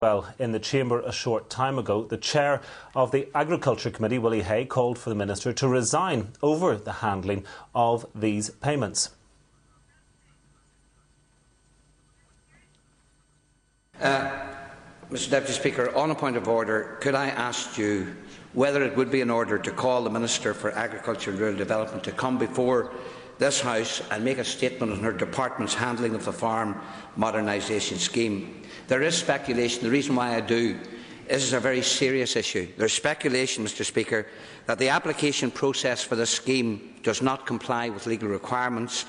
Well, in the Chamber a short time ago, the chair of the Agriculture Committee, Willie Hay, called for the Minister to resign over the handling of these payments. Mr Deputy Speaker, on a point of order, could I ask you whether it would be in order to call the Minister for Agriculture and Rural Development to come before this House and make a statement on her department's handling of the farm modernisation scheme? There is speculation. The reason why I do is this is a very serious issue. There is speculation, Mr Speaker, that the application process for this scheme does not comply with legal requirements,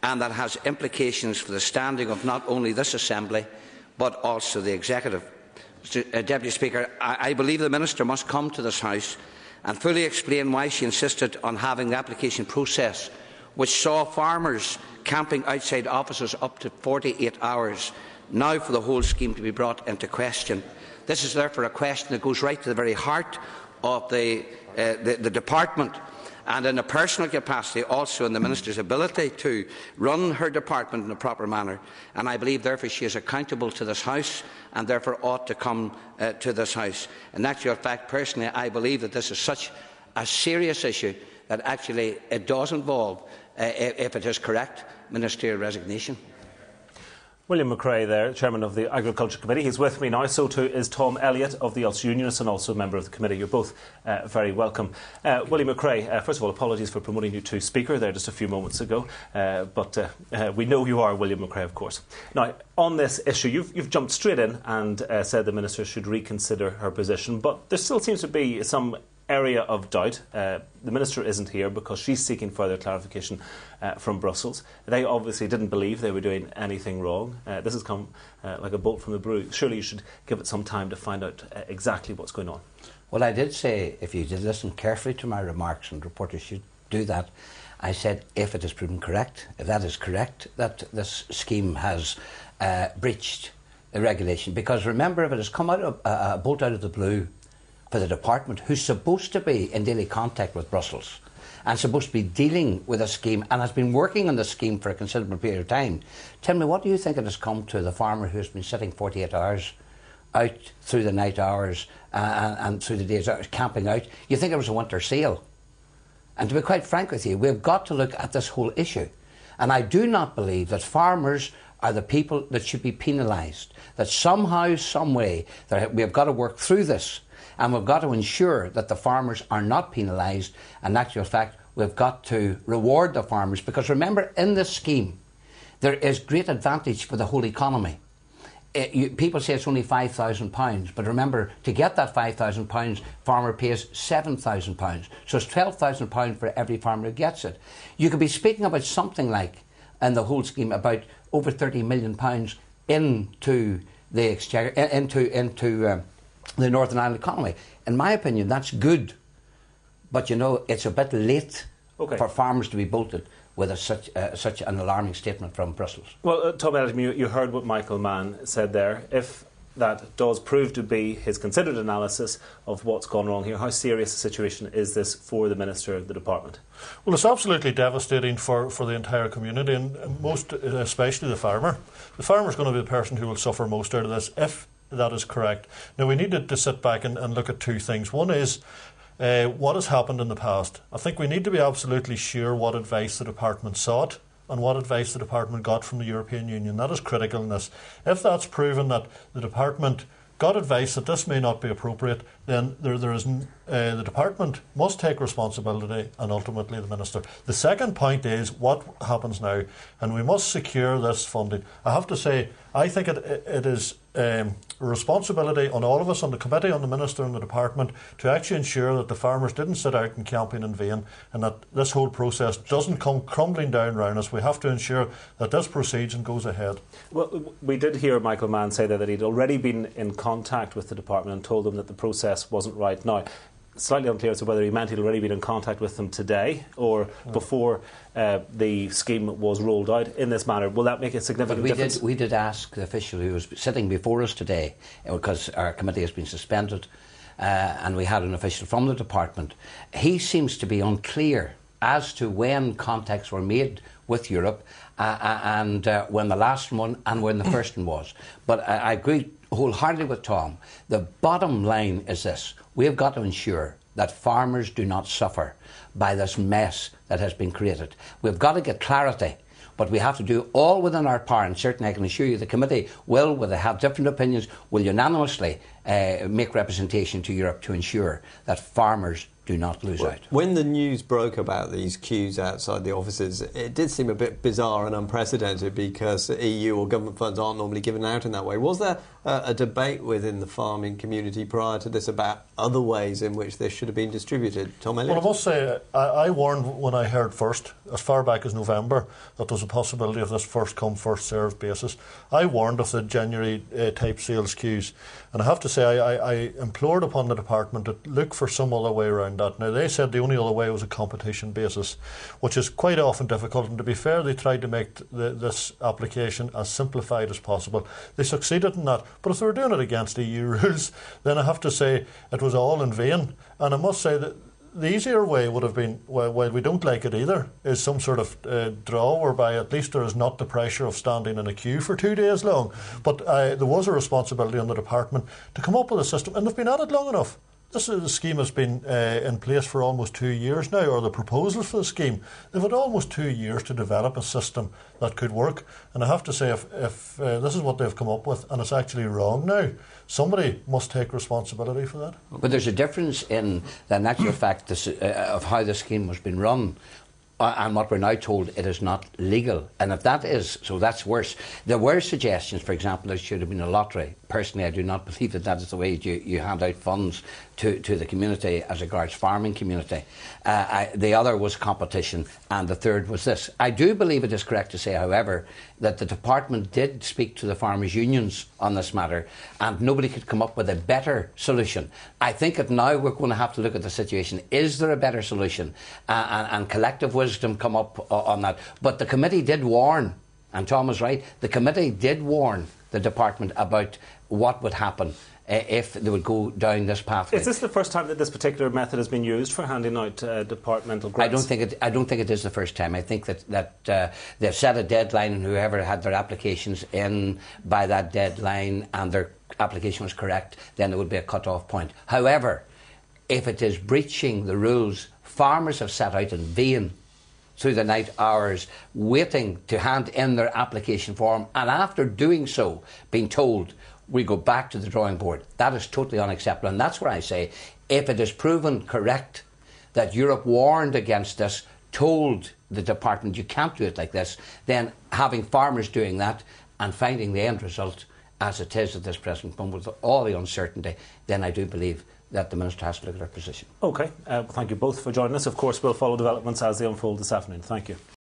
and that has implications for the standing of not only this Assembly but also the Executive. Mr Deputy Speaker, I believe the Minister must come to this House and fully explain why she insisted on having the application process, which saw farmers camping outside offices up to 48 hours, now for the whole scheme to be brought into question. This is therefore a question that goes right to the very heart of the department, and in a personal capacity also in the Minister's ability to run her department in a proper manner. And I believe therefore she is accountable to this House and therefore ought to come to this House. In actual fact, personally, I believe that this is such a serious issue that actually it does involve, if it is correct, ministerial resignation. William McCrea there, Chairman of the Agriculture Committee. He's with me now. So too is Tom Elliot of the Ulster Unionists and also a member of the committee. You're both very welcome. William McCrea, first of all, apologies for promoting you to Speaker there just a few moments ago. But we know you are William McCrea, of course. Now, on this issue, you've jumped straight in and said the Minister should reconsider her position. But there still seems to be some area of doubt. The Minister isn't here because she's seeking further clarification from Brussels. They obviously didn't believe they were doing anything wrong. This has come like a bolt from the blue. Surely you should give it some time to find out exactly what's going on. Well, I did say, if you did listen carefully to my remarks, and reporters should do that, I said if it is proven correct, if that is correct, that this scheme has breached the regulation. Because remember, if it has come out of a bolt out of the blue for the department, who's supposed to be in daily contact with Brussels and supposed to be dealing with a scheme and has been working on the scheme for a considerable period of time, tell me, what do you think it has come to the farmer who's been sitting 48 hours out through the night hours and through the days hours, camping out? You think it was a winter sale? And to be quite frank with you, we've got to look at this whole issue. And I do not believe that farmers are the people that should be penalised, that somehow, some way, that we have got to work through this. And we've got to ensure that the farmers are not penalised. In actual fact, we've got to reward the farmers. Because remember, in this scheme, there is great advantage for the whole economy. People say it's only £5,000. But remember, to get that £5,000, farmer pays £7,000. So it's £12,000 for every farmer who gets it. You could be speaking about something like, in the whole scheme, about over £30 million into the exchequer, into the Northern Ireland economy. In my opinion, that's good, but you know, it's a bit late for farmers to be bolted with such an alarming statement from Brussels. Well, Tom Elliot, you heard what Michael Mann said there. If that does prove to be his considered analysis of what's gone wrong here, how serious a situation is this for the Minister of the Department? Well, it's absolutely devastating for the entire community, and most especially the farmer. The farmer is going to be the person who will suffer most out of this if that is correct. Now, we need to sit back and look at two things. One is what has happened in the past. I think we need to be absolutely sure what advice the Department sought and what advice the Department got from the European Union. That is critical in this. If that's proven that the Department got advice that this may not be appropriate, then the Department must take responsibility, and ultimately the Minister. The second point is what happens now, and we must secure this funding. I have to say, I think it is a responsibility on all of us, on the committee, on the Minister and the Department, to actually ensure that the farmers didn't sit out and camping in vain, and that this whole process doesn't come crumbling down around us. We have to ensure that this proceeds and goes ahead. Well, we did hear Michael Mann say that he'd already been in contact with the Department and told them that the process wasn't right. Now, slightly unclear as to whether he meant he'd already been in contact with them today or before the scheme was rolled out in this manner. Will that make a significant difference? We did ask the official who was sitting before us today, because our committee has been suspended, and we had an official from the Department. He seems to be unclear as to when contacts were made with Europe and when the last one and when the first one was. But I agree wholeheartedly with Tom. The bottom line is this: we have got to ensure that farmers do not suffer by this mess that has been created. We've got to get clarity, but we have to do all within our power, and certainly I can assure you the committee will, where they have different opinions, will unanimously make representation to Europe to ensure that farmers do not lose out. When the news broke about these queues outside the offices, it did seem a bit bizarre and unprecedented because EU or government funds aren't normally given out in that way. Was there a debate within the farming community prior to this about other ways in which this should have been distributed? Tom Elliot? Well, I must say, I warned when I heard first, as far back as November, that there was a possibility of this first come, first served basis. I warned of the January type sales queues. And I have to say, I implored upon the department to look for some other way around that. Now, they said the only other way was a competition basis, which is quite often difficult. And to be fair, they tried to make this application as simplified as possible. They succeeded in that. But if they were doing it against EU rules, then I have to say it was all in vain. And I must say that the easier way would have been, while we don't like it either, is some sort of draw whereby at least there is not the pressure of standing in a queue for 2 days long. But there was a responsibility on the department to come up with a system, and they've been at it long enough. The scheme has been in place for almost 2 years now, or the proposals for the scheme. They've had almost 2 years to develop a system that could work. And I have to say, if this is what they've come up with, and it's actually wrong now, somebody must take responsibility for that. But there's a difference in the natural fact of how the scheme has been run and what we're now told it is not legal. And if that is, so that's worse. There were suggestions, for example, there should have been a lottery. Personally, I do not believe that that is the way you hand out funds to the community as regards farming community. The other was competition, and the third was this. I do believe it is correct to say, however, that the department did speak to the farmers' unions on this matter, and nobody could come up with a better solution. I think that now we're going to have to look at the situation. Is there a better solution? And collective wisdom come up on that. But the committee did warn, and Tom was right, the committee did warn the department about what would happen if they would go down this pathway. Is this the first time that this particular method has been used for handing out departmental grants? I don't think it is the first time. I think that they've set a deadline, and whoever had their applications in by that deadline and their application was correct, then there would be a cut-off point. However, if it is breaching the rules, farmers have sat out in vain through the night hours waiting to hand in their application form, and after doing so, being told we go back to the drawing board. That is totally unacceptable, and that's where I say, if it is proven correct that Europe warned against this, told the department you can't do it like this, then having farmers doing that and finding the end result as it is at this present moment with all the uncertainty, then I do believe that the Minister has to look at her position. OK, well, thank you both for joining us. Of course, we'll follow developments as they unfold this afternoon. Thank you.